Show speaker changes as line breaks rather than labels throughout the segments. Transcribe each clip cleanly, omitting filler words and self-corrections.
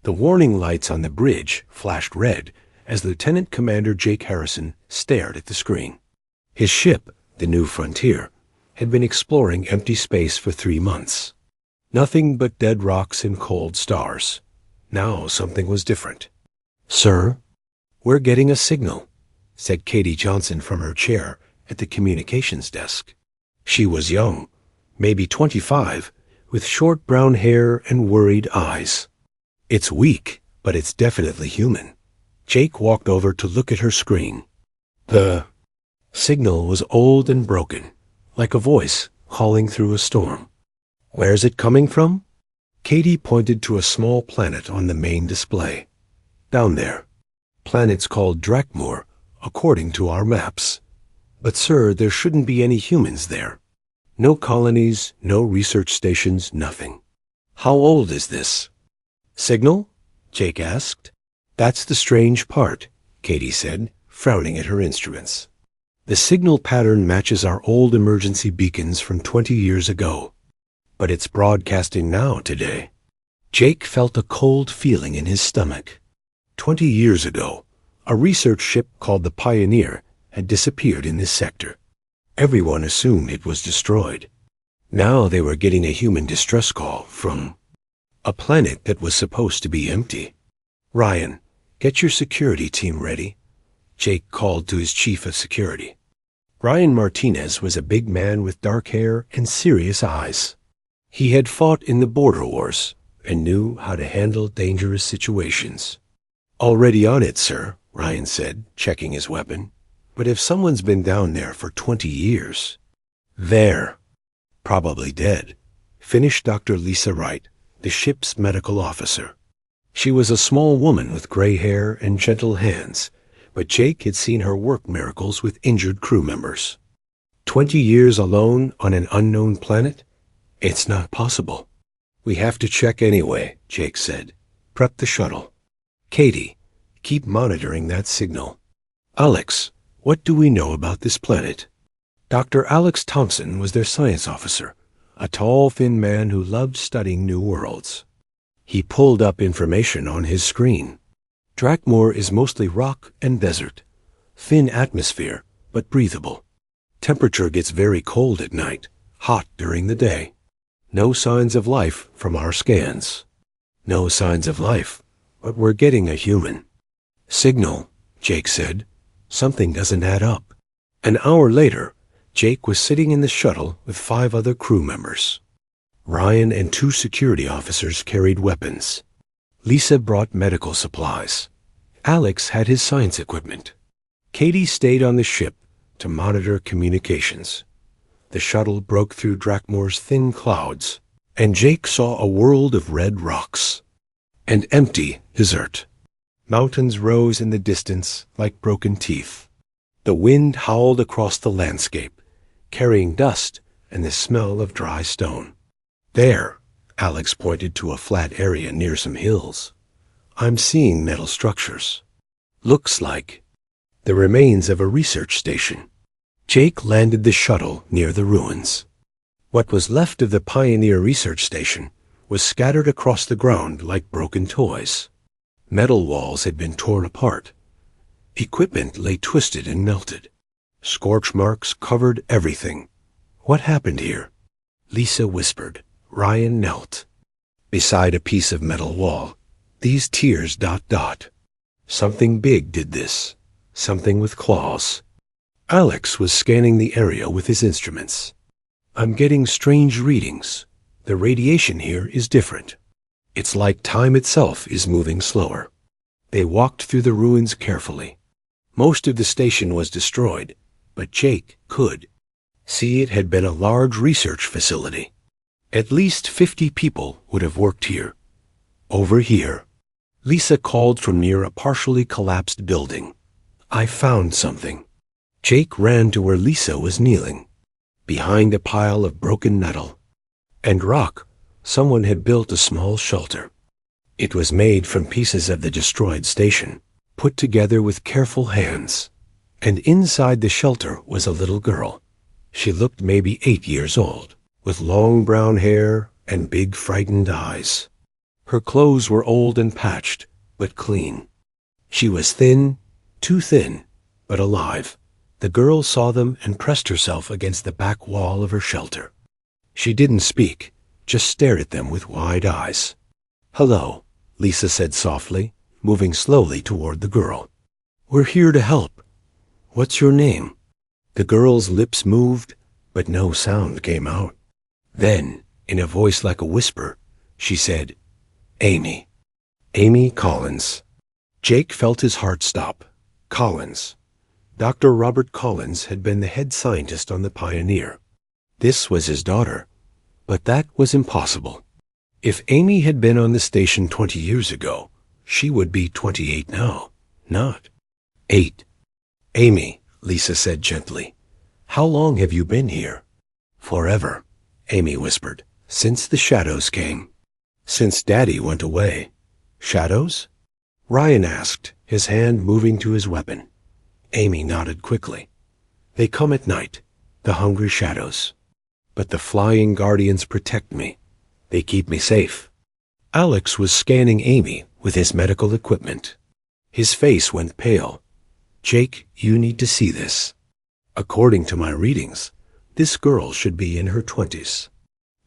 The warning lights on the bridge flashed red as Lieutenant Commander Jake Harrison stared at the screen. His ship, the New Frontier, had been exploring empty space for 3 months. Nothing but dead rocks and cold stars. Now something was different. "Sir, we're getting a signal," said Katie Johnson from her chair at the communications desk. She was young, maybe 25, with short brown hair and worried eyes. "It's weak, but it's definitely human." Jake walked over to look at her screen. The signal was old and broken, like a voice calling through a storm. "Where's it coming from?" Katie pointed to a small planet on the main display. "Down there. Planet's called Drakmor, according to our maps. But, sir, there shouldn't be any humans there. No colonies, no research stations, nothing." "How old is this signal?" Jake asked. "That's the strange part," Katie said, frowning at her instruments. "The signal pattern matches our old emergency beacons from 20 years ago. But it's broadcasting now today." Jake felt a cold feeling in his stomach. 20 years ago, a research ship called the Pioneer had disappeared in this sector. Everyone assumed it was destroyed. Now they were getting a human distress call from a planet that was supposed to be empty. "Ryan, get your security team ready," Jake called to his chief of security. Ryan Martinez was a big man with dark hair and serious eyes. He had fought in the border wars and knew how to handle dangerous situations. "Already on it, sir," Ryan said, checking his weapon. "But if someone's been down there for 20 years... There. Probably dead," finished Dr. Lisa Wright, the ship's medical officer. She was a small woman with gray hair and gentle hands, but Jake had seen her work miracles with injured crew members. 20 years alone on an unknown planet? It's not possible. "We have to check anyway," Jake said. "Prep the shuttle. Katie, keep monitoring that signal. Alex, what do we know about this planet?" Dr. Alex Thompson was their science officer, a tall, thin man who loved studying new worlds. He pulled up information on his screen. "Drakmor is mostly rock and desert. Thin atmosphere, but breathable. Temperature gets very cold at night, hot during the day. No signs of life from our scans." "No signs of life, but we're getting a human." "Signal," Jake said. "Something doesn't add up." An hour later, Jake was sitting in the shuttle with 5 other crew members. Ryan and 2 security officers carried weapons. Lisa brought medical supplies. Alex had his science equipment. Katie stayed on the ship to monitor communications. The shuttle broke through Drakmor's thin clouds, and Jake saw a world of red rocks and empty desert. Mountains rose in the distance like broken teeth. The wind howled across the landscape, carrying dust and the smell of dry stone. "There," Alex pointed to a flat area near some hills. "I'm seeing metal structures. Looks like the remains of a research station." Jake landed the shuttle near the ruins. What was left of the Pioneer research station was scattered across the ground like broken toys. Metal walls had been torn apart. Equipment lay twisted and melted. Scorch marks covered everything. "What happened here?" Lisa whispered. Ryan knelt beside a piece of metal wall. These tears ... Something big did this. Something with claws. Alex was scanning the area with his instruments. "I'm getting strange readings. The radiation here is different. It's like time itself is moving slower." They walked through the ruins carefully. Most of the station was destroyed, but Jake could see it had been a large research facility. At least 50 people would have worked here. "Over here." Lisa called from near a partially collapsed building. "I found something." Jake ran to where Lisa was kneeling. Behind a pile of broken metal and rock, someone had built a small shelter. It was made from pieces of the destroyed station, put together with careful hands. And inside the shelter was a little girl. She looked maybe 8 years old, with long brown hair and big frightened eyes. Her clothes were old and patched, but clean. She was thin, too thin, but alive. The girl saw them and pressed herself against the back wall of her shelter. She didn't speak, just stared at them with wide eyes. "Hello," Lisa said softly, moving slowly toward the girl. "We're here to help. What's your name?" The girl's lips moved, but no sound came out. Then, in a voice like a whisper, she said, "Amy. Amy Collins." Jake felt his heart stop. Collins. Dr. Robert Collins had been the head scientist on the Pioneer. This was his daughter, but that was impossible. If Amy had been on the station 20 years ago, she would be 28 now, not 8. "Amy," Lisa said gently, "how long have you been here?" "Forever," Amy whispered, "since the shadows came. Since Daddy went away." "Shadows?" Ryan asked, his hand moving to his weapon. Amy nodded quickly. "They come at night, the hungry shadows. But the flying guardians protect me. They keep me safe." Alex was scanning Amy with his medical equipment. His face went pale. "Jake, you need to see this. According to my readings, this girl should be in her 20s.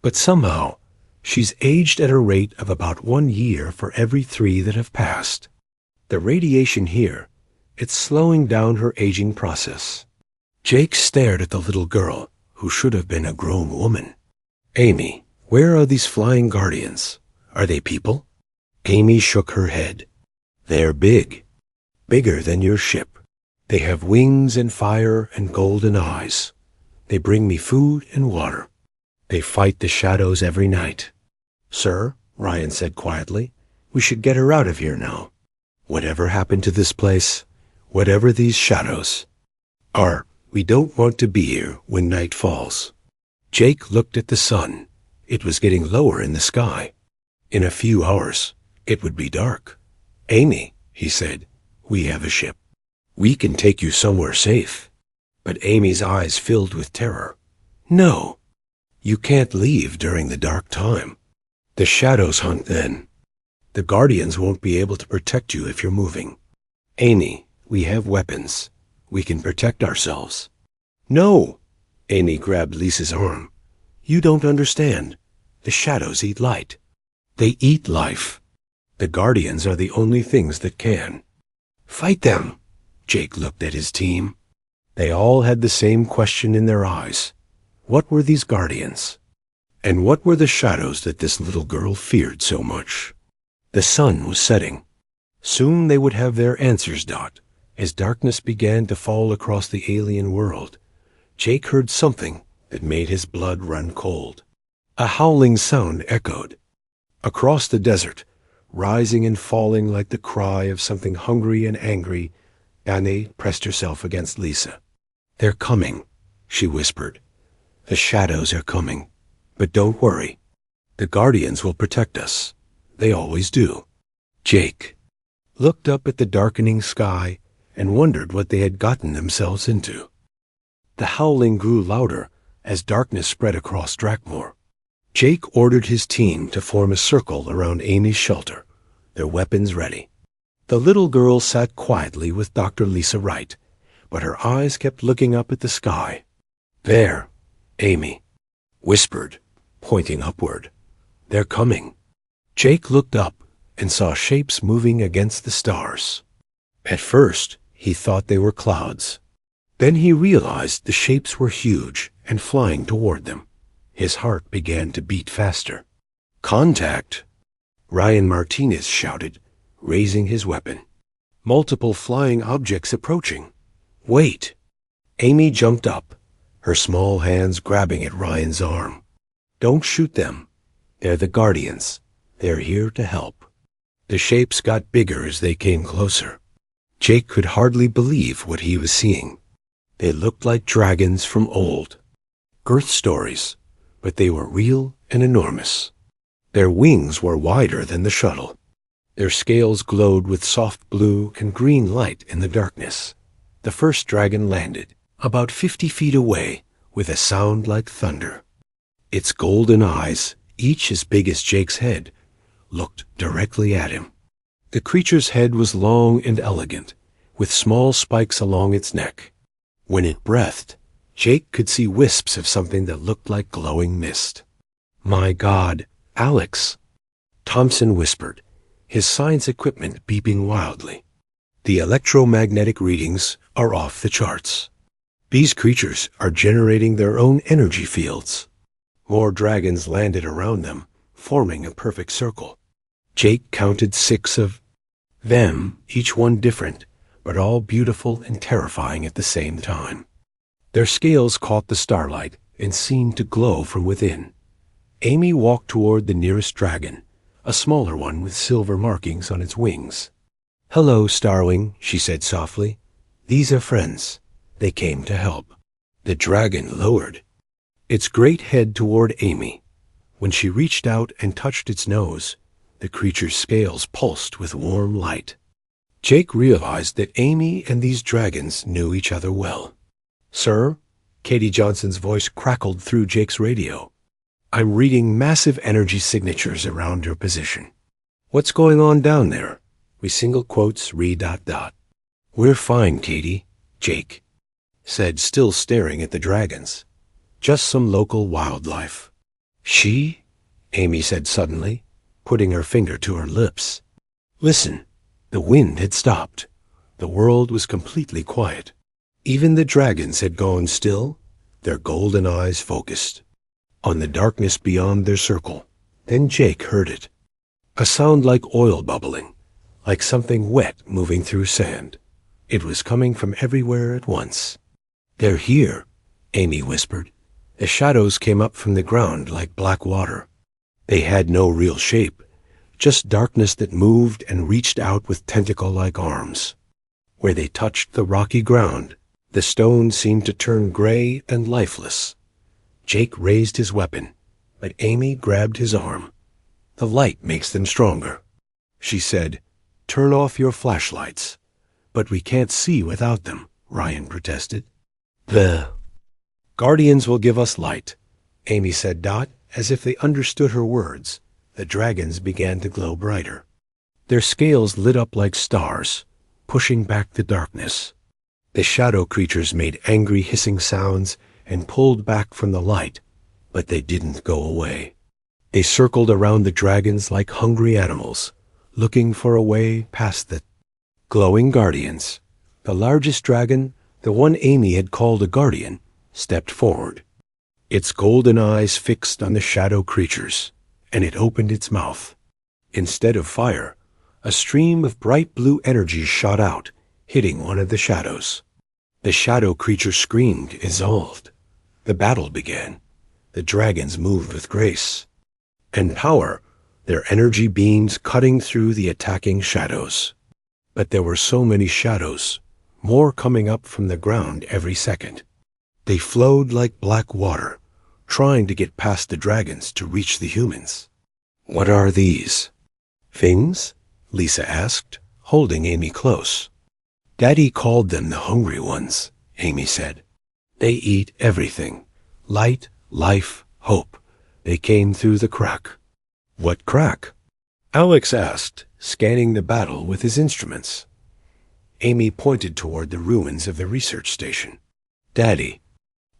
But somehow, she's aged at a rate of about 1 year for every 3 that have passed. The radiation here, it's slowing down her aging process." Jake stared at the little girl, who should have been a grown woman. "Amy, where are these flying guardians? Are they people?" Amy shook her head. "They're big. Bigger than your ship. They have wings and fire and golden eyes. They bring me food and water. They fight the shadows every night." "Sir," Ryan said quietly, "we should get her out of here now. Whatever happened to this place, whatever these shadows are, we don't want to be here when night falls." Jake looked at the sun. It was getting lower in the sky. In a few hours, it would be dark. "Amy," he said, "we have a ship. We can take you somewhere safe." But Amy's eyes filled with terror. "No, you can't leave during the dark time. The shadows hunt then. The guardians won't be able to protect you if you're moving. Amy, we have weapons. We can protect ourselves." "No!" Amy grabbed Lisa's arm. "You don't understand. The shadows eat light. They eat life. The guardians are the only things that can." "Fight them!" Jake looked at his team. They all had the same question in their eyes. What were these guardians? And what were the shadows that this little girl feared so much? The sun was setting. Soon they would have their answers, Dot. As darkness began to fall across the alien world, Jake heard something that made his blood run cold. A howling sound echoed. Across the desert, rising and falling like the cry of something hungry and angry, Annie pressed herself against Lisa. "They're coming," she whispered. "The shadows are coming. But don't worry. The guardians will protect us. They always do." Jake looked up at the darkening sky and wondered what they had gotten themselves into. The howling grew louder as darkness spread across Drakmore. Jake ordered his team to form a circle around Amy's shelter, their weapons ready. The little girl sat quietly with Dr. Lisa Wright, but her eyes kept looking up at the sky. "There," Amy whispered, pointing upward. "They're coming." Jake looked up and saw shapes moving against the stars. At first, he thought they were clouds. Then he realized the shapes were huge and flying toward them. His heart began to beat faster. "Contact!" Ryan Martinez shouted, raising his weapon. "Multiple flying objects approaching. Wait!" Amy jumped up, her small hands grabbing at Ryan's arm. "Don't shoot them. They're the guardians. They're here to help." The shapes got bigger as they came closer. Jake could hardly believe what he was seeing. They looked like dragons from old Girth stories, but they were real and enormous. Their wings were wider than the shuttle. Their scales glowed with soft blue and green light in the darkness. The first dragon landed, about 50 feet away, with a sound like thunder. Its golden eyes, each as big as Jake's head, looked directly at him. The creature's head was long and elegant, with small spikes along its neck. When it breathed, Jake could see wisps of something that looked like glowing mist. "My God, Alex," Thompson whispered, his science equipment beeping wildly. "The electromagnetic readings are off the charts. These creatures are generating their own energy fields." More dragons landed around them, forming a perfect circle. Jake counted 6 of them, each one different, but all beautiful and terrifying at the same time. Their scales caught the starlight and seemed to glow from within. Amy walked toward the nearest dragon, a smaller one with silver markings on its wings. "Hello, Starwing," she said softly. "These are friends. They came to help." The dragon lowered its great head toward Amy. When she reached out and touched its nose, the creature's scales pulsed with warm light. Jake realized that Amy and these dragons knew each other well. "Sir?" Katie Johnson's voice crackled through Jake's radio. "I'm reading massive energy signatures around your position." "What's going on down there?" We single quotes re ... "We're fine, Katie," Jake said, still staring at the dragons. "Just some local wildlife." "She?" Amy said suddenly, putting her finger to her lips. Listen. The wind had stopped. The world was completely quiet. Even the dragons had gone still, their golden eyes focused on the darkness beyond their circle. Then Jake heard it. A sound like oil bubbling, like something wet moving through sand. It was coming from everywhere at once. "They're here," Amy whispered. The shadows came up from the ground like black water. They had no real shape, just darkness that moved and reached out with tentacle-like arms. Where they touched the rocky ground, the stone seemed to turn gray and lifeless. Jake raised his weapon, but Amy grabbed his arm. "The light makes them stronger," she said. "Turn off your flashlights." "But we can't see without them," Ryan protested. "The Guardians will give us light," Amy said. As if they understood her words, the dragons began to glow brighter. Their scales lit up like stars, pushing back the darkness. The shadow creatures made angry hissing sounds and pulled back from the light, but they didn't go away. They circled around the dragons like hungry animals, looking for a way past the glowing guardians. The largest dragon, the one Amy had called a guardian, stepped forward. Its golden eyes fixed on the shadow creatures, and it opened its mouth. Instead of fire, a stream of bright blue energy shot out, hitting one of the shadows. The shadow creature screamed, dissolved. The battle began. The dragons moved with grace and power, their energy beams cutting through the attacking shadows. But there were so many shadows, more coming up from the ground every second. They flowed like black water, trying to get past the dragons to reach the humans. "What are these things?" Lisa asked, holding Amy close. "Daddy called them the hungry ones," Amy said. "They eat everything. Light, life, hope. They came through the crack." "What crack?" Alex asked, scanning the battle with his instruments. Amy pointed toward the ruins of the research station. "Daddy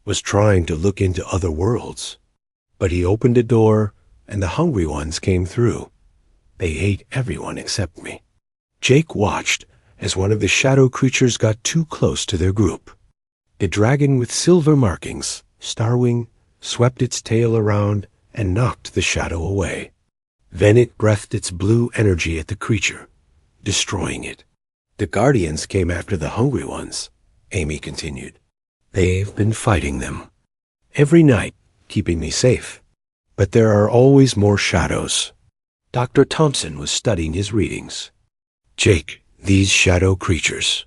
was trying to look into other worlds, but he opened a door and the hungry ones came through. They ate everyone except me." Jake watched as one of the shadow creatures got too close to their group. The dragon with silver markings, Starwing, swept its tail around and knocked the shadow away. Then it breathed its blue energy at the creature, destroying it. "The guardians came after the hungry ones," Amy continued. "They've been fighting them every night, keeping me safe. But there are always more shadows." Dr. Thompson was studying his readings. "Jake, these shadow creatures,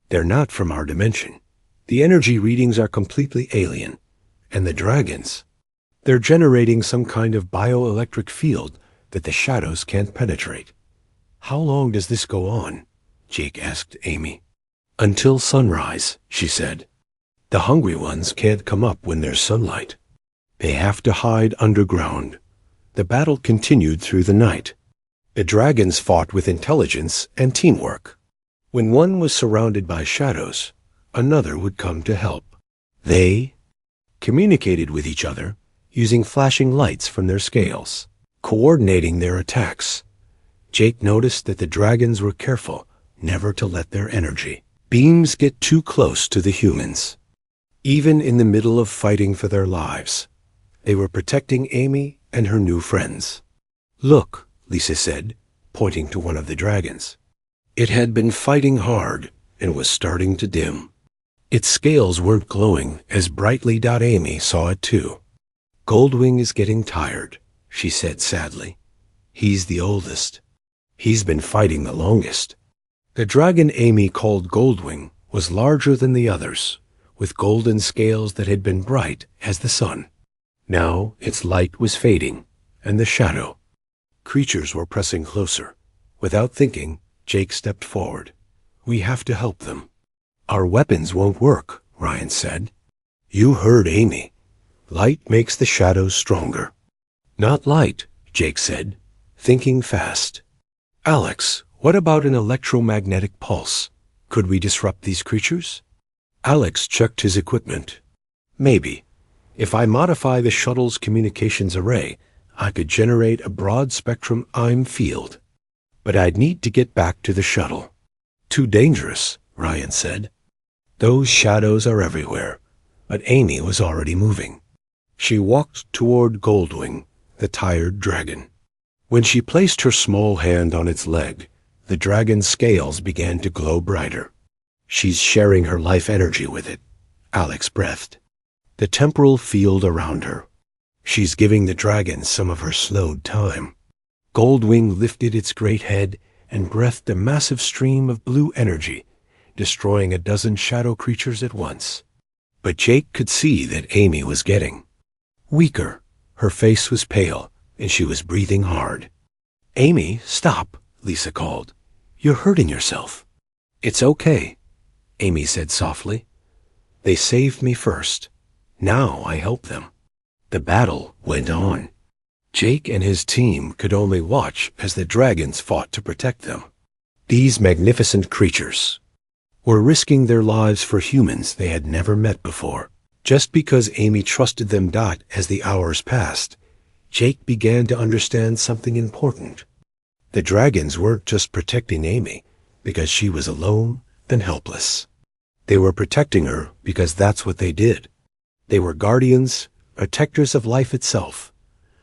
they're not from our dimension. The energy readings are completely alien. And the dragons, they're generating some kind of bioelectric field that the shadows can't penetrate." "How long does this go on?" Jake asked Amy. "Until sunrise," she said. "The hungry ones can't come up when there's sunlight. They have to hide underground." The battle continued through the night. The dragons fought with intelligence and teamwork. When one was surrounded by shadows, another would come to help. They communicated with each other using flashing lights from their scales, coordinating their attacks. Jake noticed that the dragons were careful never to let their energy beams get too close to the humans. Even in the middle of fighting for their lives, they were protecting Amy and her new friends. "Look," Lisa said, pointing to one of the dragons. It had been fighting hard and was starting to dim. Its scales weren't glowing as brightly. Amy saw it too. "Goldwing is getting tired," she said sadly. "He's the oldest. He's been fighting the longest." The dragon Amy called Goldwing was larger than the others, with golden scales that had been bright as the sun. Now its light was fading, and the shadow. Creatures were pressing closer. Without thinking, Jake stepped forward. "We have to help them." "Our weapons won't work," Ryan said. "You heard Amy. Light makes the shadows stronger." "Not light," Jake said, thinking fast. "Alex, what about an electromagnetic pulse? Could we disrupt these creatures?" Alex checked his equipment. "Maybe. If I modify the shuttle's communications array, I could generate a broad-spectrum IM field. But I'd need to get back to the shuttle." "Too dangerous," Ryan said. "Those shadows are everywhere." But Amy was already moving. She walked toward Goldwing, the tired dragon. When she placed her small hand on its leg, the dragon's scales began to glow brighter. "She's sharing her life energy with it," Alex breathed. The temporal field around her. "She's giving the dragon some of her slowed time." Goldwing lifted its great head and breathed a massive stream of blue energy, destroying a dozen shadow creatures at once. But Jake could see that Amy was getting weaker. Her face was pale, and she was breathing hard. "Amy, stop," Lisa called. "You're hurting yourself." "It's okay," Amy said softly. "They saved me first. Now I help them." The battle went on. Jake and his team could only watch as the dragons fought to protect them. These magnificent creatures were risking their lives for humans they had never met before. Just because Amy trusted them. As the hours passed, Jake began to understand something important. The dragons weren't just protecting Amy because she was alone and helpless. They were protecting her because that's what they did. They were guardians, protectors of life itself.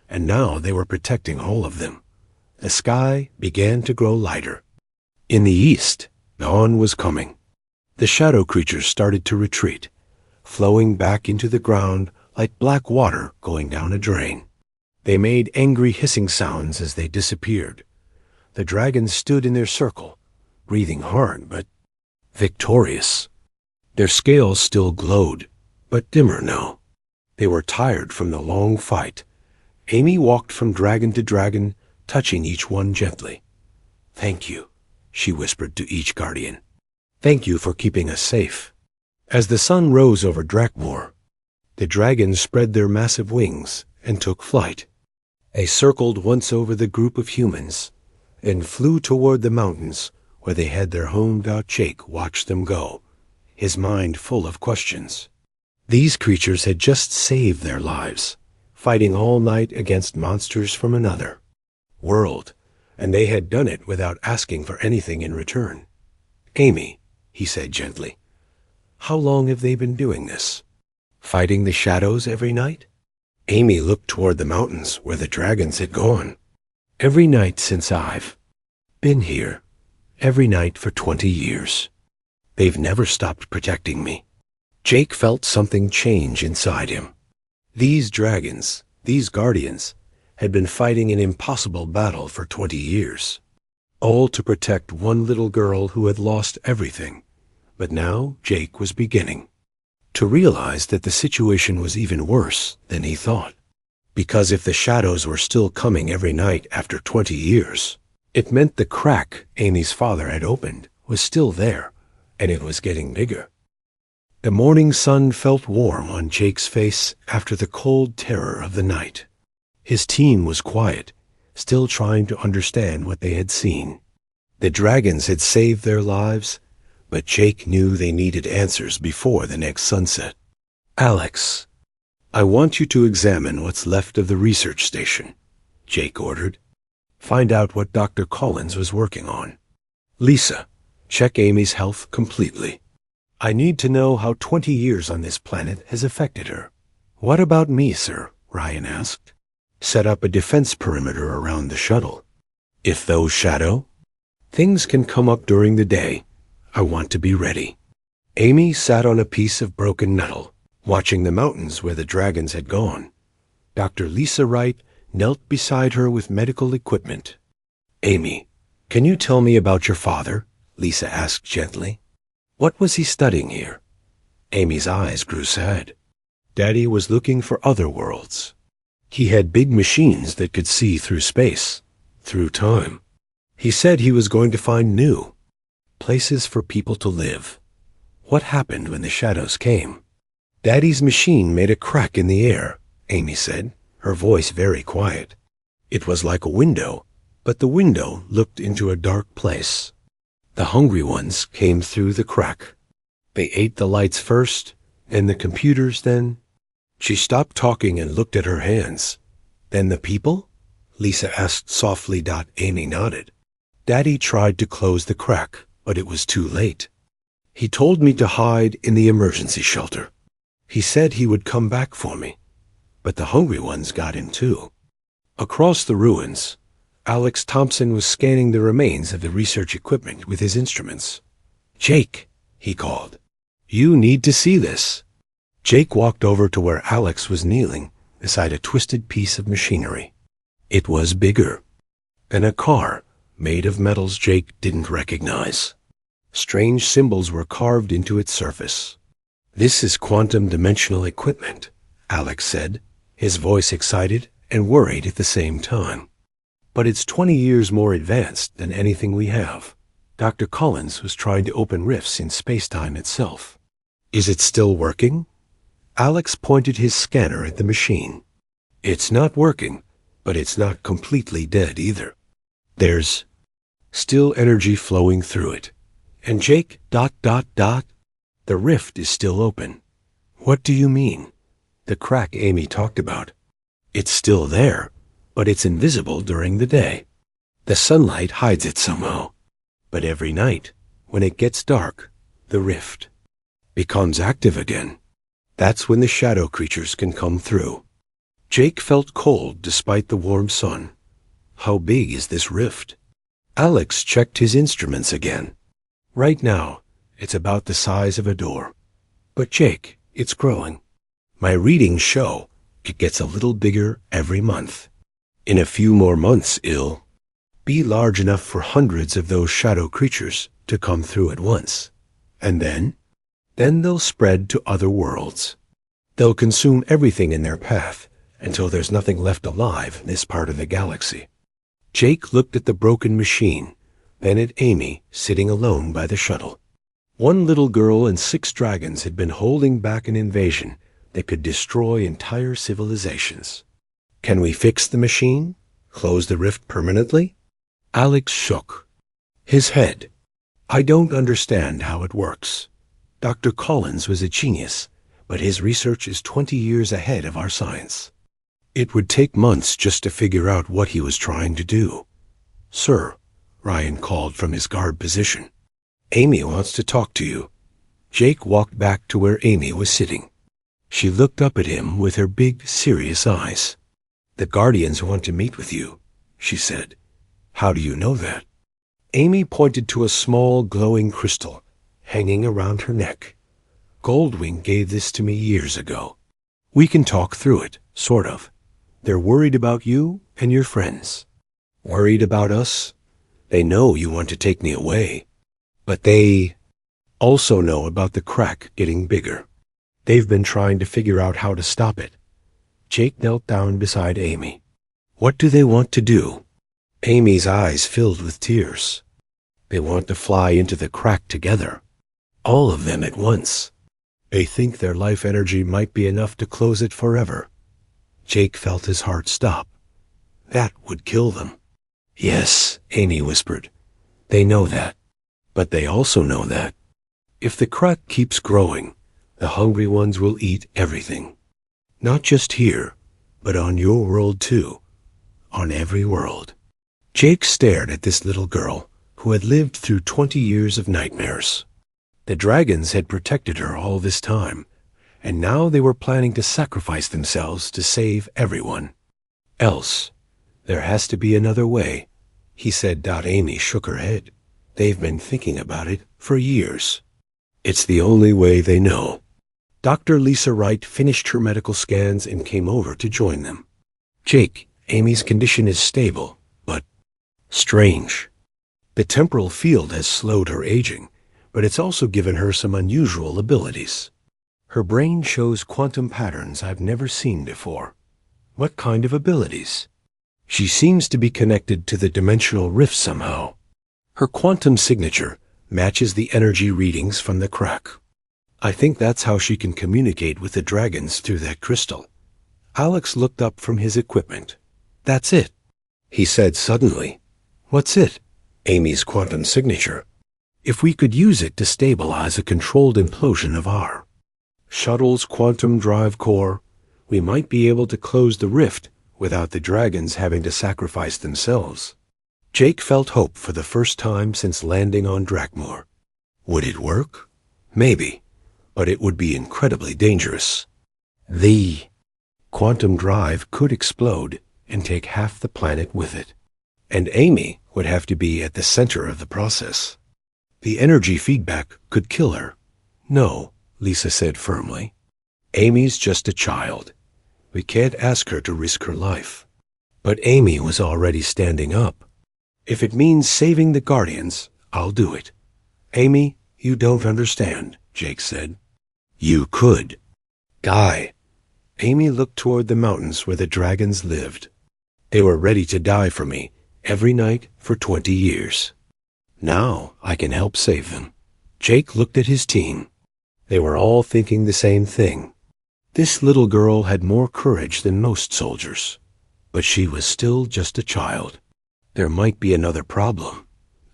And now they were protecting all of them. The sky began to grow lighter. In the east, dawn was coming. The shadow creatures started to retreat, flowing back into the ground like black water going down a drain. They made angry hissing sounds as they disappeared. The dragons stood in their circle, breathing hard but victorious. Their scales still glowed, but dimmer now. They were tired from the long fight. Amy walked from dragon to dragon, touching each one gently. "Thank you," she whispered to each guardian. "Thank you for keeping us safe." As the sun rose over Drakmor, the dragons spread their massive wings and took flight. They circled once over the group of humans and flew toward the mountains where they had their home. Jake watched them go, his mind full of questions. These creatures had just saved their lives, fighting all night against monsters from another world, and they had done it without asking for anything in return. "Amy," he said gently, "how long have they been doing this? Fighting the shadows every night?" Amy looked toward the mountains where the dragons had gone. "Every night since I've been here. Every night for 20 years. They've never stopped protecting me." Jake felt something change inside him. These dragons, these guardians, had been fighting an impossible battle for 20 years, all to protect one little girl who had lost everything. But now Jake was beginning to realize that the situation was even worse than he thought. Because if the shadows were still coming every night after 20 years, it meant the crack Amy's father had opened was still there, and it was getting bigger. The morning sun felt warm on Jake's face after the cold terror of the night. His team was quiet, still trying to understand what they had seen. The dragons had saved their lives, but Jake knew they needed answers before the next sunset. "Alex, I want you to examine what's left of the research station," Jake ordered. "Find out what Dr. Collins was working on. Lisa, check Amy's health completely. I need to know how 20 years on this planet has affected her." "What about me, sir?" Ryan asked. "Set up a defense perimeter around the shuttle. If those shadow things can come up during the day, I want to be ready." Amy sat on a piece of broken metal, watching the mountains where the dragons had gone. Dr. Lisa Wright knelt beside her with medical equipment. "Amy, can you tell me about your father?" Lisa asked gently. "What was he studying here?" Amy's eyes grew sad. Daddy was looking for other worlds. He had big machines that could see through space, through time. He said he was going to find new places for people to live. What happened when the shadows came? "Daddy's machine made a crack in the air," Amy said, her voice very quiet. "It was like a window, but the window looked into a dark place. The hungry ones came through the crack. They ate the lights first, and the computers then." She stopped talking and looked at her hands. "Then the people?" Lisa asked softly. Amy nodded. "Daddy tried to close the crack, but it was too late. He told me to hide in the emergency shelter. He said he would come back for me, but the hungry ones got him too." Across the ruins, Alex Thompson was scanning the remains of the research equipment with his instruments. "Jake," he called, "you need to see this." Jake walked over to where Alex was kneeling beside a twisted piece of machinery. It was bigger, and a car made of metals Jake didn't recognize. Strange symbols were carved into its surface. "This is quantum dimensional equipment," Alex said, his voice excited and worried at the same time. "But it's 20 years more advanced than anything we have. Dr. Collins was trying to open rifts in space-time itself." "Is it still working?" Alex pointed his scanner at the machine. "It's not working, but it's not completely dead either. There's still energy flowing through it. And Jake, ... the rift is still open." "What do you mean?" "The crack Amy talked about. It's still there, but it's invisible during the day. The sunlight hides it somehow. But every night, when it gets dark, the rift becomes active again. That's when the shadow creatures can come through." Jake felt cold despite the warm sun. "How big is this rift?" Alex checked his instruments again. "Right now, it's about the size of a door. But Jake, it's growing. My readings show it gets a little bigger every month. In a few more months, it'll be large enough for hundreds of those shadow creatures to come through at once. And then they'll spread to other worlds. They'll consume everything in their path until there's nothing left alive in this part of the galaxy." Jake looked at the broken machine, then at Amy sitting alone by the shuttle. One little girl and 6 dragons had been holding back an invasion that could destroy entire civilizations. "Can we fix the machine? Close the rift permanently?" Alex shook his head. "I don't understand how it works. Dr. Collins was a genius, but his research is 20 years ahead of our science. It would take months just to figure out what he was trying to do." "Sir," Ryan called from his guard position. "Amy wants to talk to you." Jake walked back to where Amy was sitting. She looked up at him with her big, serious eyes. "The Guardians want to meet with you," she said. "How do you know that?" Amy pointed to a small, glowing crystal hanging around her neck. "Goldwing gave this to me years ago. We can talk through it, sort of. They're worried about you and your friends." "Worried about us? They know you want to take me away. But they also know about the crack getting bigger. They've been trying to figure out how to stop it." Jake knelt down beside Amy. "What do they want to do?" Amy's eyes filled with tears. "They want to fly into the crack together. All of them at once. They think their life energy might be enough to close it forever." Jake felt his heart stop. That would kill them. Yes, Amy whispered. They know that. But they also know that if the crack keeps growing, the hungry ones will eat everything. Not just here, but on your world too. On every world. Jake stared at this little girl who had lived through 20 years of nightmares. The dragons had protected her all this time, and now they were planning to sacrifice themselves to save everyone. Else, there has to be another way, he said. Amy shook her head. They've been thinking about it for years. It's the only way they know. Dr. Lisa Wright finished her medical scans and came over to join them. Jake, Amy's condition is stable, but strange. The temporal field has slowed her aging, but it's also given her some unusual abilities. Her brain shows quantum patterns I've never seen before. What kind of abilities? She seems to be connected to the dimensional rift somehow. Her quantum signature matches the energy readings from the crack. I think that's how she can communicate with the dragons through that crystal. Alex looked up from his equipment. That's it, he said suddenly. What's it? Amy's quantum signature. If we could use it to stabilize a controlled implosion of our shuttle's quantum drive core, we might be able to close the rift without the dragons having to sacrifice themselves. Jake felt hope for the first time since landing on Drakmor. Would it work? Maybe, but it would be incredibly dangerous. The quantum drive could explode and take half the planet with it, and Amy would have to be at the center of the process. The energy feedback could kill her. No, Lisa said firmly. Amy's just a child. We can't ask her to risk her life. But Amy was already standing up. If it means saving the Guardians, I'll do it. Amy, you don't understand, Jake said. You could. Guy. Amy looked toward the mountains where the dragons lived. They were ready to die for me every night for 20 years. Now I can help save them. Jake looked at his team. They were all thinking the same thing. This little girl had more courage than most soldiers, but she was still just a child. There might be another problem,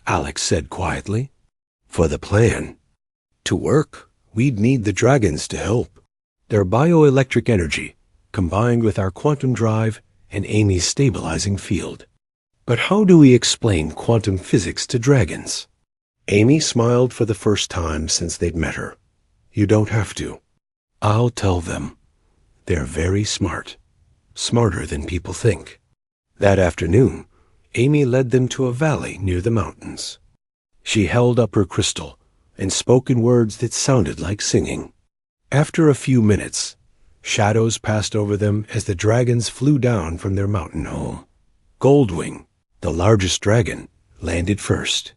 Alex said quietly. For the plan to work, we'd need the dragons to help. Their bioelectric energy, combined with our quantum drive and Amy's stabilizing field. But how do we explain quantum physics to dragons? Amy smiled for the first time since they'd met her. You don't have to. I'll tell them. They're very smart. Smarter than people think. That afternoon, Amy led them to a valley near the mountains. She held up her crystal and spoke in words that sounded like singing. After a few minutes, shadows passed over them as the dragons flew down from their mountain home. Goldwing, the largest dragon, landed first.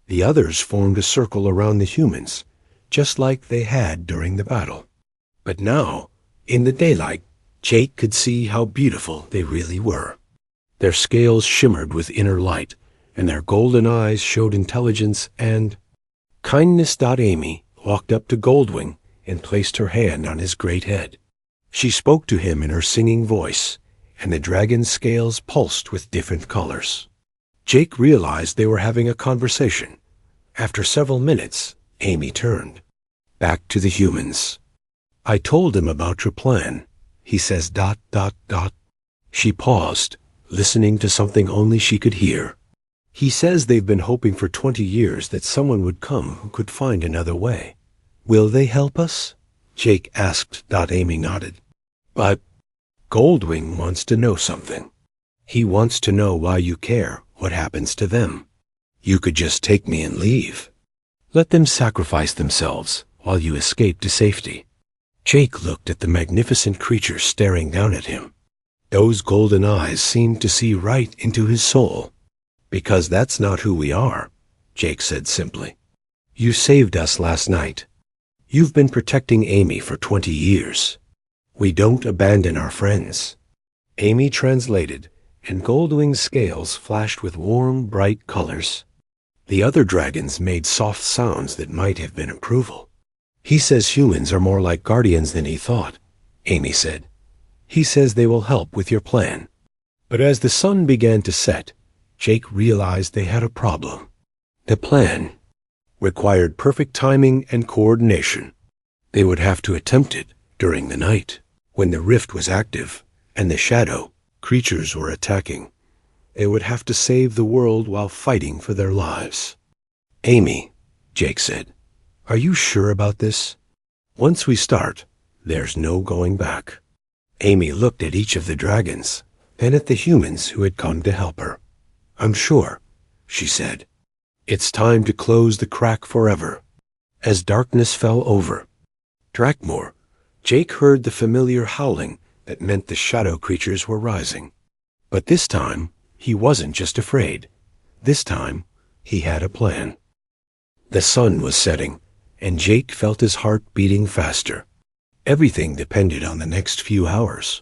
The others formed a circle around the humans, just like they had during the battle. But now, in the daylight, Jake could see how beautiful they really were. Their scales shimmered with inner light, and their golden eyes showed intelligence and kindness. Amy walked up to Goldwing and placed her hand on his great head. She spoke to him in her singing voice, and the dragon's scales pulsed with different colors. Jake realized they were having a conversation. After several minutes, Amy turned. Back to the humans. I told him about your plan, he says. She paused, listening to something only she could hear. He says they've been hoping for 20 years that someone would come who could find another way. Will they help us? Jake asked. Amy nodded. But Goldwing wants to know something. He wants to know why you care what happens to them. You could just take me and leave. Let them sacrifice themselves while you escape to safety. Jake looked at the magnificent creature staring down at him. Those golden eyes seemed to see right into his soul. Because that's not who we are, Jake said simply. You saved us last night. You've been protecting Amy for 20 years. We don't abandon our friends. Amy translated, and Goldwing's scales flashed with warm, bright colors. The other dragons made soft sounds that might have been approval. He says humans are more like guardians than he thought, Amy said. He says they will help with your plan. But as the sun began to set, Jake realized they had a problem. The plan required perfect timing and coordination. They would have to attempt it during the night, when the rift was active and the shadow creatures were attacking. They would have to save the world while fighting for their lives. "Amy," Jake said, "are you sure about this? Once we start, there's no going back." Amy looked at each of the dragons, then at the humans who had come to help her. "I'm sure," she said. "It's time to close the crack forever." As darkness fell over Drakmore, Jake heard the familiar howling that meant the shadow creatures were rising. But this time, he wasn't just afraid. This time, he had a plan. The sun was setting, and Jake felt his heart beating faster. Everything depended on the next few hours.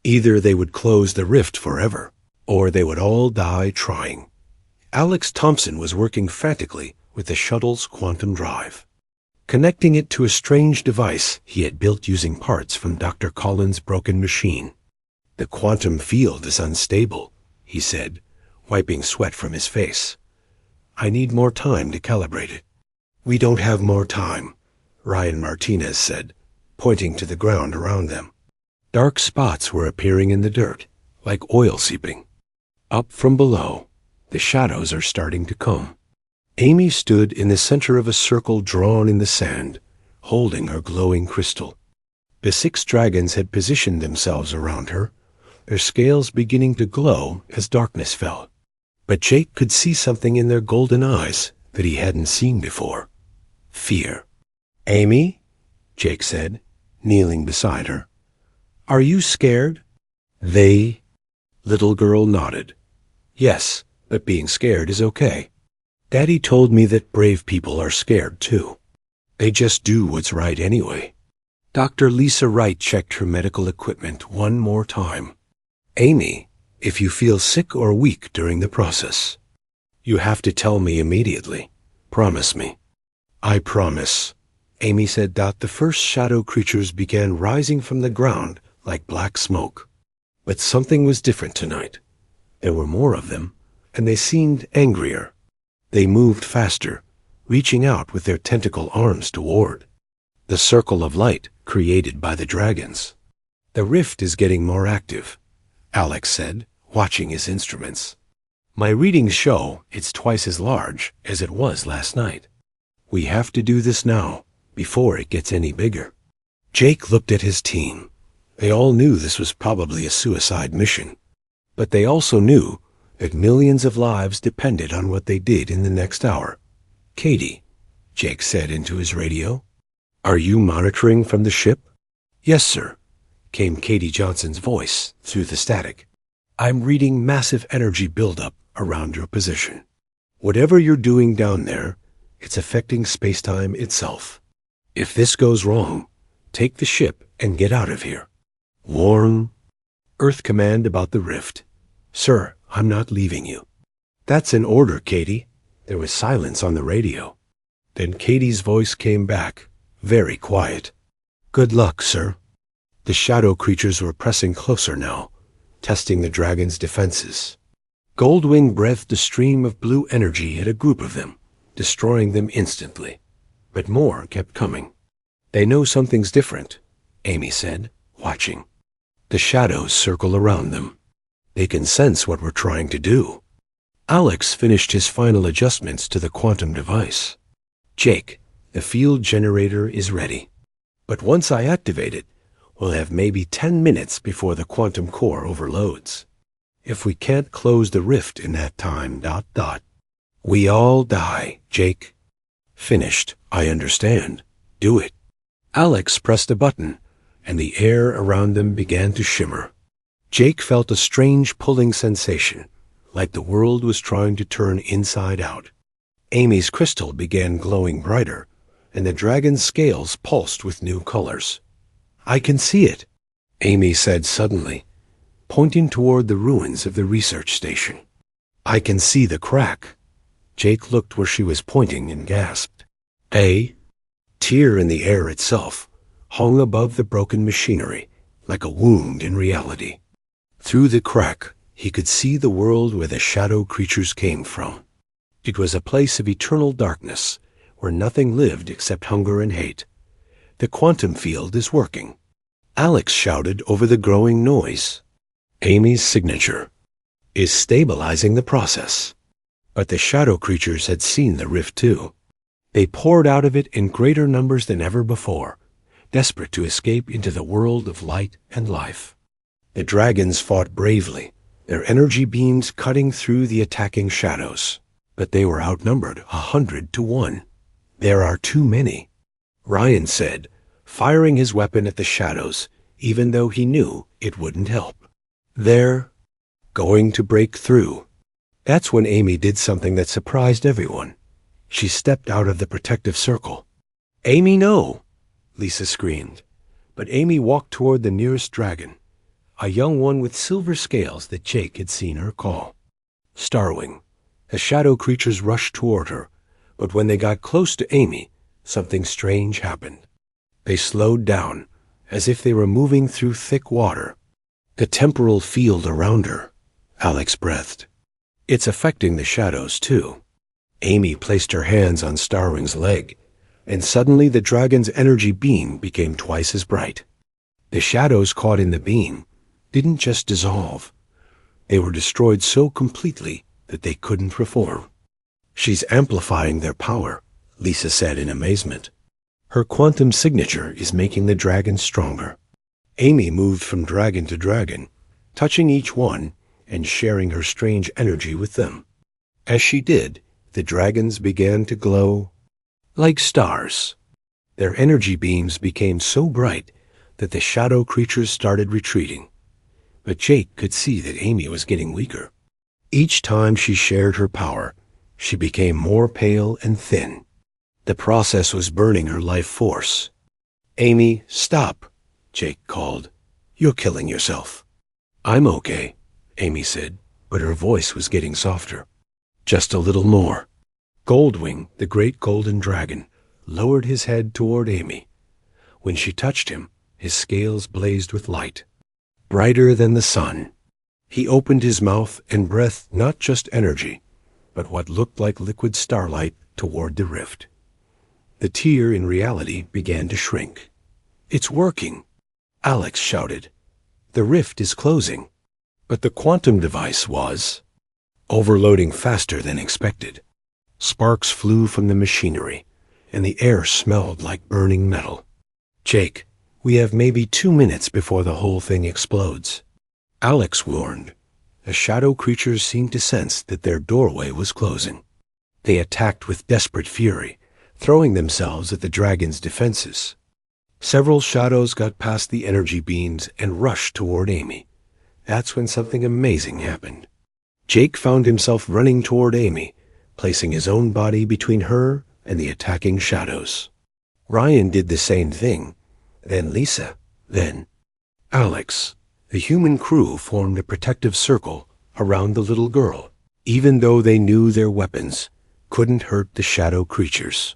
Either they would close the rift forever, or they would all die trying. Alex Thompson was working frantically with the shuttle's quantum drive, connecting it to a strange device he had built using parts from Dr. Collins' broken machine. "The quantum field is unstable," he said, wiping sweat from his face. "I need more time to calibrate it." "We don't have more time," Ryan Martinez said, pointing to the ground around them. Dark spots were appearing in the dirt, like oil seeping. Up from below, the shadows are starting to come. Amy stood in the center of a circle drawn in the sand, holding her glowing crystal. The 6 dragons had positioned themselves around her, their scales beginning to glow as darkness fell. But Jake could see something in their golden eyes that he hadn't seen before. Fear. "Amy," Jake said, kneeling beside her, "are you scared?" "They?" Little girl nodded. "Yes, but being scared is okay. Daddy told me that brave people are scared too. They just do what's right anyway." Dr. Lisa Wright checked her medical equipment one more time. "Amy, if you feel sick or weak during the process, you have to tell me immediately. Promise me." "I promise," Amy said. The first shadow creatures began rising from the ground like black smoke. But something was different tonight. There were more of them, and they seemed angrier. They moved faster, reaching out with their tentacle arms toward the circle of light created by the dragons. "The rift is getting more active," Alex said, watching his instruments. "My readings show it's twice as large as it was last night. We have to do this now, before it gets any bigger." Jake looked at his team. They all knew this was probably a suicide mission, but they also knew that millions of lives depended on what they did in the next hour. "Katie," Jake said into his radio, "are you monitoring from the ship?" "Yes, sir," came Katie Johnson's voice through the static. "I'm reading massive energy buildup around your position. Whatever you're doing down there, it's affecting space-time itself. If this goes wrong, take the ship and get out of here. Warn Earth Command about the rift. Sir, I'm not leaving you." "That's an order, Katie." There was silence on the radio. Then Katie's voice came back, very quiet. "Good luck, sir." The shadow creatures were pressing closer now, testing the dragon's defenses. Goldwing breathed a stream of blue energy at a group of them, destroying them instantly. But more kept coming. "They know something's different," Amy said, watching. "The shadows circle around them. They can sense what we're trying to do." Alex finished his final adjustments to the quantum device. "Jake, the field generator is ready. But once I activate it, we'll have maybe 10 minutes before the quantum core overloads. If we can't close the rift in that time, ... we all die, Jake." "Finished, I understand. Do it." Alex pressed a button, and the air around them began to shimmer. Jake felt a strange pulling sensation, like the world was trying to turn inside out. Amy's crystal began glowing brighter, and the dragon's scales pulsed with new colors. "I can see it," Amy said suddenly, pointing toward the ruins of the research station. "I can see the crack." Jake looked where she was pointing and gasped. A tear in the air itself hung above the broken machinery, like a wound in reality. Through the crack, he could see the world where the shadow creatures came from. It was a place of eternal darkness, where nothing lived except hunger and hate. The quantum field is working. Alex shouted over the growing noise. Amy's signature is stabilizing the process. But the shadow creatures had seen the rift too. They poured out of it in greater numbers than ever before, desperate to escape into the world of light and life. The dragons fought bravely, their energy beams cutting through the attacking shadows. But they were outnumbered 100 to 1. There are too many, Ryan said, firing his weapon at the shadows, even though he knew it wouldn't help. They're going to break through. That's when Amy did something that surprised everyone. She stepped out of the protective circle. "Amy, no!" Lisa screamed. But Amy walked toward the nearest dragon, a young one with silver scales that Jake had seen her call Starwing. The shadow creatures rushed toward her, but when they got close to Amy, something strange happened. They slowed down, as if they were moving through thick water. The temporal field around her, Alex breathed. It's affecting the shadows, too. Amy placed her hands on Starwing's leg, and suddenly the dragon's energy beam became twice as bright. The shadows caught in the beam didn't just dissolve. They were destroyed so completely that they couldn't reform. "She's amplifying their power," Lisa said in amazement. "Her quantum signature is making the dragons stronger." Amy moved from dragon to dragon, touching each one and sharing her strange energy with them. As she did, the dragons began to glow like stars. Their energy beams became so bright that the shadow creatures started retreating. But Jake could see that Amy was getting weaker. Each time she shared her power, she became more pale and thin. The process was burning her life force. "Amy, stop," Jake called. "You're killing yourself." "I'm okay," Amy said, but her voice was getting softer. "Just a little more." Goldwing, the great golden dragon, lowered his head toward Amy. When she touched him, his scales blazed with light, brighter than the sun. He opened his mouth and breathed not just energy, but what looked like liquid starlight toward the rift. The tear in reality began to shrink. "It's working," Alex shouted. "The rift is closing." But the quantum device was overloading faster than expected. Sparks flew from the machinery, and the air smelled like burning metal. "Jake, we have maybe 2 minutes before the whole thing explodes," Alex warned. The shadow creatures seemed to sense that their doorway was closing. They attacked with desperate fury, throwing themselves at the dragon's defenses. Several shadows got past the energy beams and rushed toward Amy. That's when something amazing happened. Jake found himself running toward Amy, placing his own body between her and the attacking shadows. Ryan did the same thing, then Lisa, then Alex. The human crew formed a protective circle around the little girl, even though they knew their weapons couldn't hurt the shadow creatures.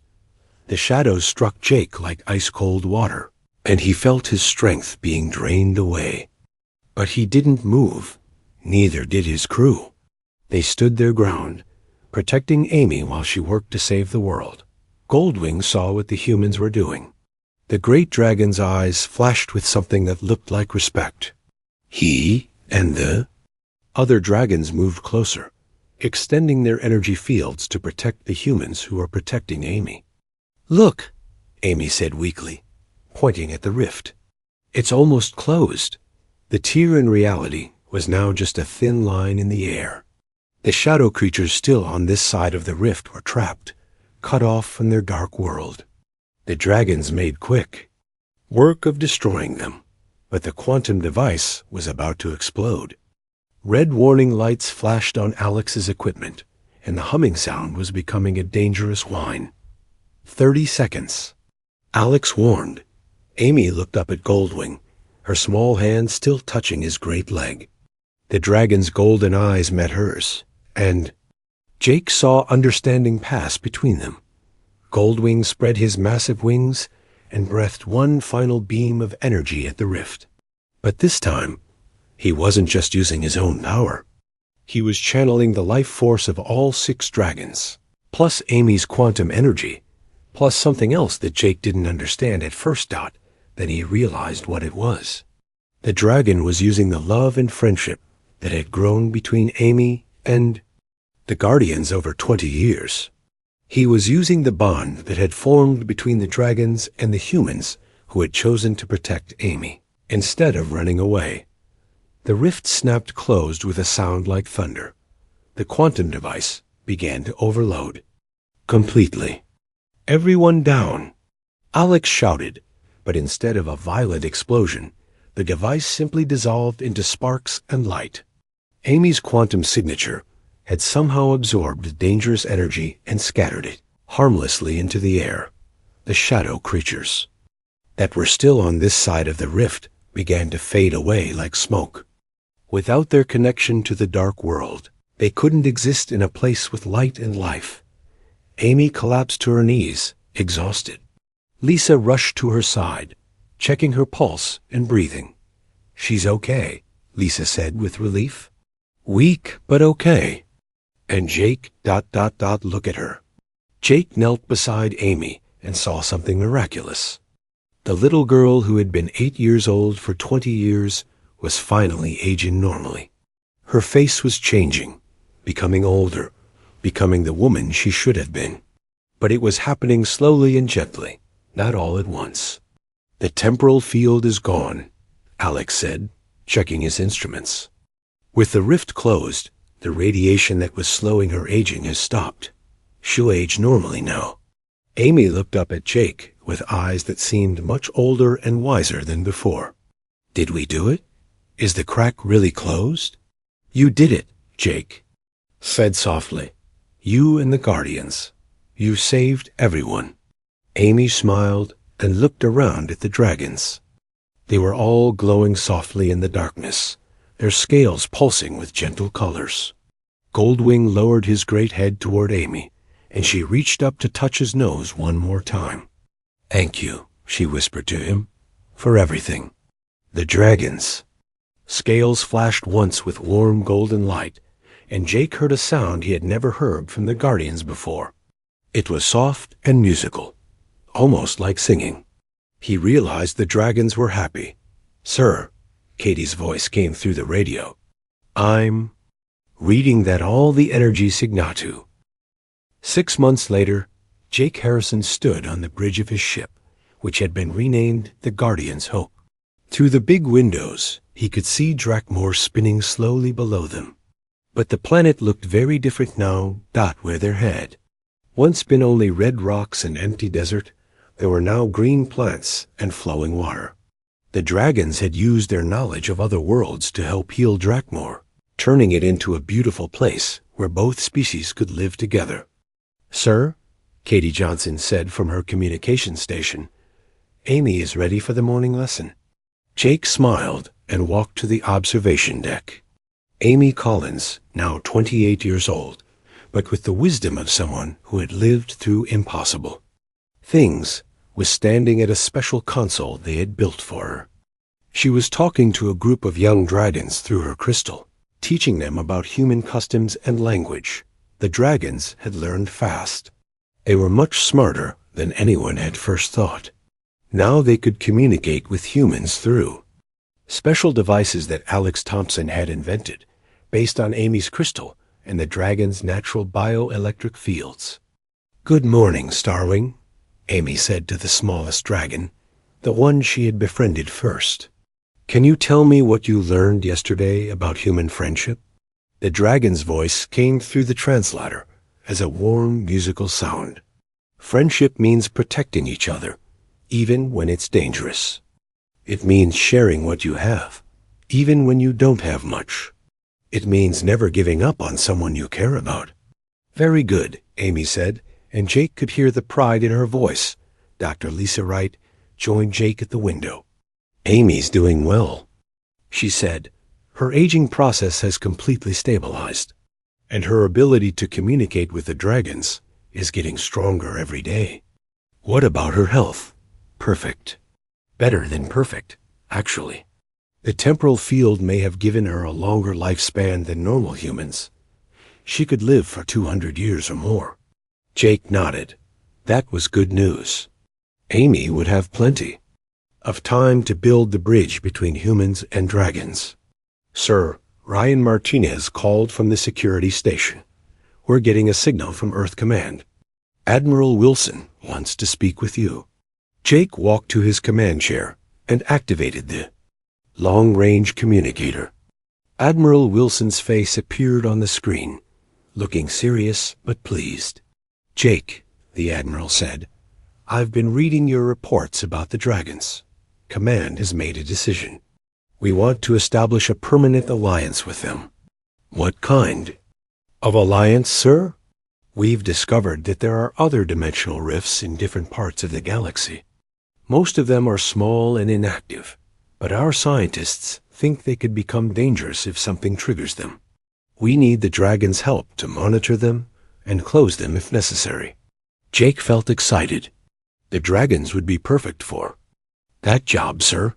The shadows struck Jake like ice-cold water, and he felt his strength being drained away. But he didn't move, neither did his crew. They stood their ground, protecting Amy while she worked to save the world. Goldwing saw what the humans were doing. The great dragon's eyes flashed with something that looked like respect. He and the other dragons moved closer, extending their energy fields to protect the humans who were protecting Amy. "Look," Amy said weakly, pointing at the rift. "It's almost closed." The tear in reality was now just a thin line in the air. The shadow creatures still on this side of the rift were trapped, cut off from their dark world. The dragons made quick work of destroying them, but the quantum device was about to explode. Red warning lights flashed on Alex's equipment, and the humming sound was becoming a dangerous whine. 30 seconds. Alex warned. Amy looked up at Goldwing, her small hand still touching his great leg. The dragon's golden eyes met hers, and Jake saw understanding pass between them. Goldwing spread his massive wings and breathed one final beam of energy at the rift. But this time, he wasn't just using his own power. He was channeling the life force of all 6 dragons, plus Amy's quantum energy, plus something else that Jake didn't understand at first. Then he realized what it was. The dragon was using the love and friendship that had grown between Amy and the Guardians over 20 years. He was using the bond that had formed between the dragons and the humans who had chosen to protect Amy, instead of running away. The rift snapped closed with a sound like thunder. The quantum device began to overload. Completely. "Everyone down!" Alex shouted, but instead of a violent explosion, the device simply dissolved into sparks and light. Amy's quantum signature had somehow absorbed the dangerous energy and scattered it harmlessly into the air. The shadow creatures that were still on this side of the rift began to fade away like smoke. Without their connection to the dark world, they couldn't exist in a place with light and life. Amy collapsed to her knees, exhausted. Lisa rushed to her side, checking her pulse and breathing. "She's okay," Lisa said with relief. "Weak, but okay." And Jake ... look at her. Jake knelt beside Amy and saw something miraculous. The little girl who had been 8 years old for 20 years was finally aging normally. Her face was changing, becoming older, becoming the woman she should have been. But it was happening slowly and gently, not all at once. "The temporal field is gone," Alex said, checking his instruments. "With the rift closed, the radiation that was slowing her aging has stopped. She'll age normally now." Amy looked up at Jake with eyes that seemed much older and wiser than before. "Did we do it? Is the crack really closed?" "You did it," Jake said softly. "You and the Guardians. You saved everyone." Amy smiled and looked around at the dragons. They were all glowing softly in the darkness, their scales pulsing with gentle colors. Goldwing lowered his great head toward Amy, and she reached up to touch his nose one more time. "Thank you," she whispered to him, "for everything." The dragons. Scales flashed once with warm golden light, and Jake heard a sound he had never heard from the Guardians before. It was soft and musical, almost like singing. He realized the dragons were happy. "Sir," Katie's voice came through the radio, "I'm reading that all the energy Signatu." 6 months later, Jake Harrison stood on the bridge of his ship, which had been renamed the Guardian's Hope. Through the big windows, he could see Drakmor spinning slowly below them. But the planet looked very different now. Where there had once been only red rocks and empty desert, there were now green plants and flowing water. The dragons had used their knowledge of other worlds to help heal Drakmor, turning it into a beautiful place where both species could live together. "Sir," Katie Johnson said from her communication station, "Amy is ready for the morning lesson." Jake smiled and walked to the observation deck. Amy Collins, now 28 years old, but with the wisdom of someone who had lived through impossible things, was standing at a special console they had built for her. She was talking to a group of young dragons through her crystal, teaching them about human customs and language. The dragons had learned fast. They were much smarter than anyone had first thought. Now they could communicate with humans through special devices that Alex Thompson had invented, based on Amy's crystal and the dragon's natural bioelectric fields. "Good morning, Starwing," Amy said to the smallest dragon, the one she had befriended first. "Can you tell me what you learned yesterday about human friendship?" The dragon's voice came through the translator as a warm musical sound. "Friendship means protecting each other, even when it's dangerous. It means sharing what you have, even when you don't have much. It means never giving up on someone you care about." "Very good," Amy said, and Jake could hear the pride in her voice. Dr. Lisa Wright joined Jake at the window. "Amy's doing well," she said. "Her aging process has completely stabilized, and her ability to communicate with the dragons is getting stronger every day." "What about her health?" "Perfect. Better than perfect, actually." The temporal field may have given her a longer lifespan than normal humans. She could live for 200 years or more. Jake nodded. That was good news. Amy would have plenty of time to build the bridge between humans and dragons. Sir, Ryan Martinez called from the security station. We're getting a signal from Earth Command. Admiral Wilson wants to speak with you. Jake walked to his command chair and activated the long-range communicator. Admiral Wilson's face appeared on the screen, looking serious but pleased. Jake, the Admiral said, I've been reading your reports about the dragons. Command has made a decision. We want to establish a permanent alliance with them. What kind of alliance, sir? We've discovered that there are other dimensional rifts in different parts of the galaxy. Most of them are small and inactive, but our scientists think they could become dangerous if something triggers them. We need the dragons' help to monitor them and close them if necessary. Jake felt excited. The dragons would be perfect for that job, sir.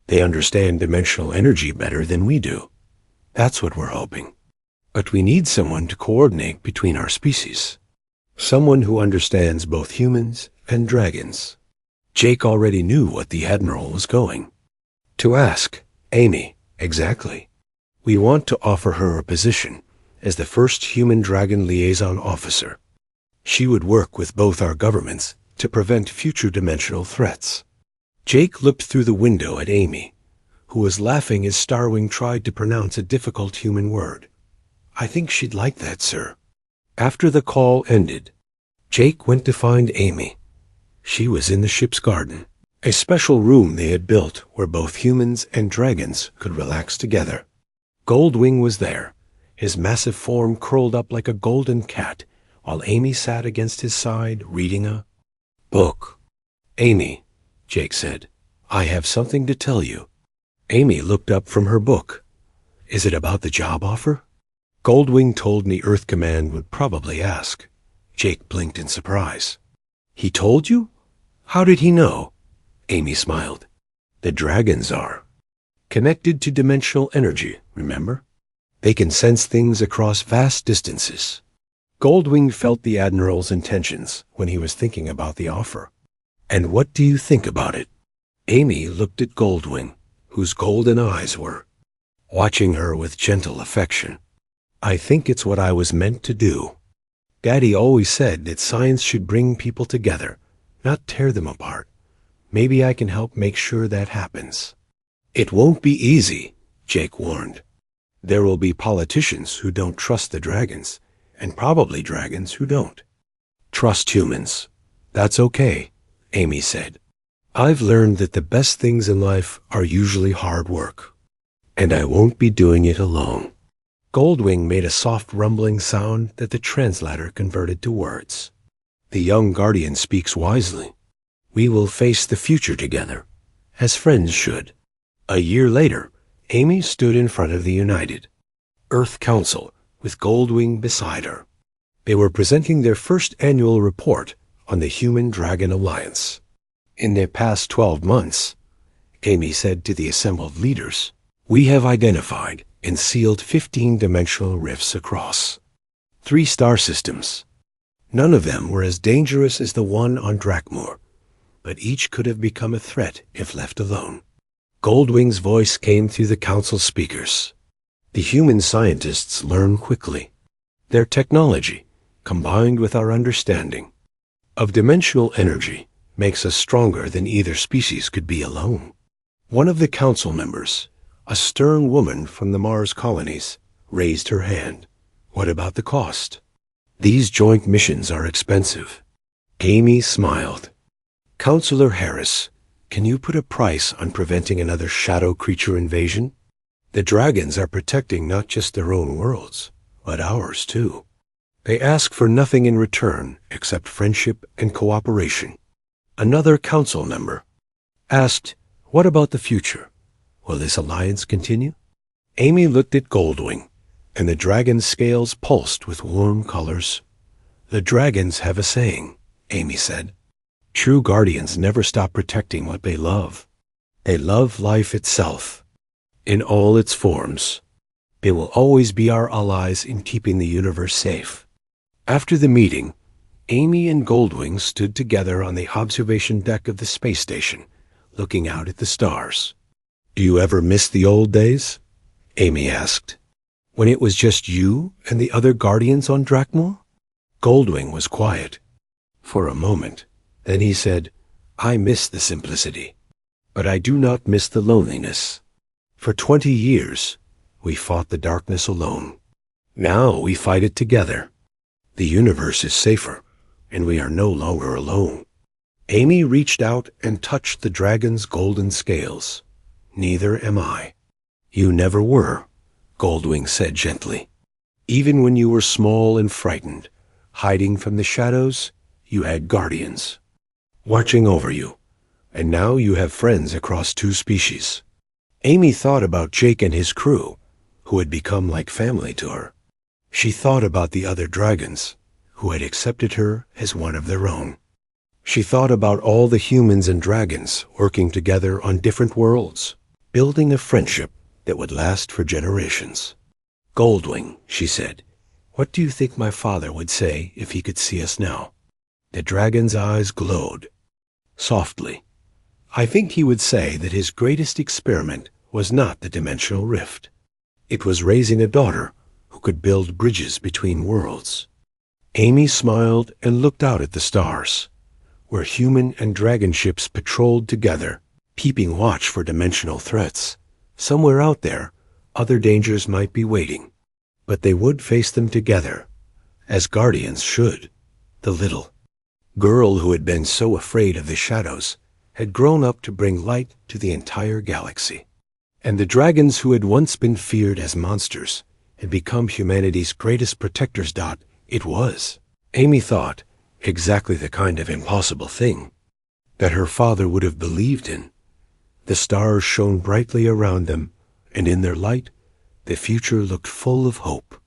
They understand dimensional energy better than we do. That's what we're hoping. But we need someone to coordinate between our species. Someone who understands both humans and dragons. Jake already knew what the Admiral was going to ask. Amy, exactly. We want to offer her a position as the first human-dragon liaison officer. She would work with both our governments to prevent future dimensional threats. Jake looked through the window at Amy, who was laughing as Starwing tried to pronounce a difficult human word. I think she'd like that, sir. After the call ended, Jake went to find Amy. She was in the ship's garden, a special room they had built where both humans and dragons could relax together. Goldwing was there, his massive form curled up like a golden cat, while Amy sat against his side reading a book. Amy, Jake said, I have something to tell you. Amy looked up from her book. Is it about the job offer? Goldwing told me Earth Command would probably ask. Jake blinked in surprise. He told you? How did he know? Amy smiled. The dragons are connected to dimensional energy, remember? They can sense things across vast distances. Goldwing felt the Admiral's intentions when he was thinking about the offer. And what do you think about it? Amy looked at Goldwing, whose golden eyes were watching her with gentle affection. I think it's what I was meant to do. Daddy always said that science should bring people together, not tear them apart. Maybe I can help make sure that happens. It won't be easy, Jake warned. There will be politicians who don't trust the dragons, and probably dragons who don't trust humans. That's okay, Amy said. I've learned that the best things in life are usually hard work, and I won't be doing it alone. Goldwing made a soft rumbling sound that the translator converted to words. The young guardian speaks wisely. We will face the future together, as friends should. A year later, Amy stood in front of the United Earth Council with Goldwing beside her. They were presenting their first annual report on the Human-Dragon Alliance. In their past 12 months, Amy said to the assembled leaders, we have identified and sealed 15 dimensional rifts across 3 star systems. None of them were as dangerous as the one on Drakmor, but each could have become a threat if left alone. Goldwing's voice came through the council speakers. The human scientists learn quickly. Their technology, combined with our understanding of dimensional energy, makes us stronger than either species could be alone. One of the council members, a stern woman from the Mars colonies, raised her hand. What about the cost? These joint missions are expensive. Amy smiled. Counselor Harris, can you put a price on preventing another shadow creature invasion? The dragons are protecting not just their own worlds, but ours too. They ask for nothing in return except friendship and cooperation. Another council member asked, what about the future? Will this alliance continue? Amy looked at Goldwing, and the dragon's scales pulsed with warm colors. The dragons have a saying, Amy said. True guardians never stop protecting what they love. They love life itself. in all its forms. They will always be our allies in keeping the universe safe. After the meeting, Amy and Goldwing stood together on the observation deck of the space station, looking out at the stars. "Do you ever miss the old days?" Amy asked. "When it was just you and the other Guardians on Drakmor?" Goldwing was quiet for a moment. Then he said, "I miss the simplicity, but I do not miss the loneliness. For 20 years, we fought the darkness alone. Now we fight it together. The universe is safer, and we are no longer alone." Amy reached out and touched the dragon's golden scales. "Neither am I." "You never were," Goldwing said gently. "Even when you were small and frightened, hiding from the shadows, you had guardians watching over you, and now you have friends across 2 species." Amy thought about Jake and his crew, who had become like family to her. She thought about the other dragons, who had accepted her as one of their own. She thought about all the humans and dragons working together on different worlds, building a friendship that would last for generations. "Goldwing," she said, "what do you think my father would say if he could see us now?" The dragon's eyes glowed softly. "I think he would say that his greatest experiment was not the dimensional rift. It was raising a daughter who could build bridges between worlds." Amy smiled and looked out at the stars, where human and dragon ships patrolled together, keeping watch for dimensional threats. Somewhere out there, other dangers might be waiting, but they would face them together, as guardians should. The little girl who had been so afraid of the shadows had grown up to bring light to the entire galaxy. And the dragons who had once been feared as monsters had become humanity's greatest protectors. It was, Amy thought, exactly the kind of impossible thing that her father would have believed in. The stars shone brightly around them, and in their light, the future looked full of hope.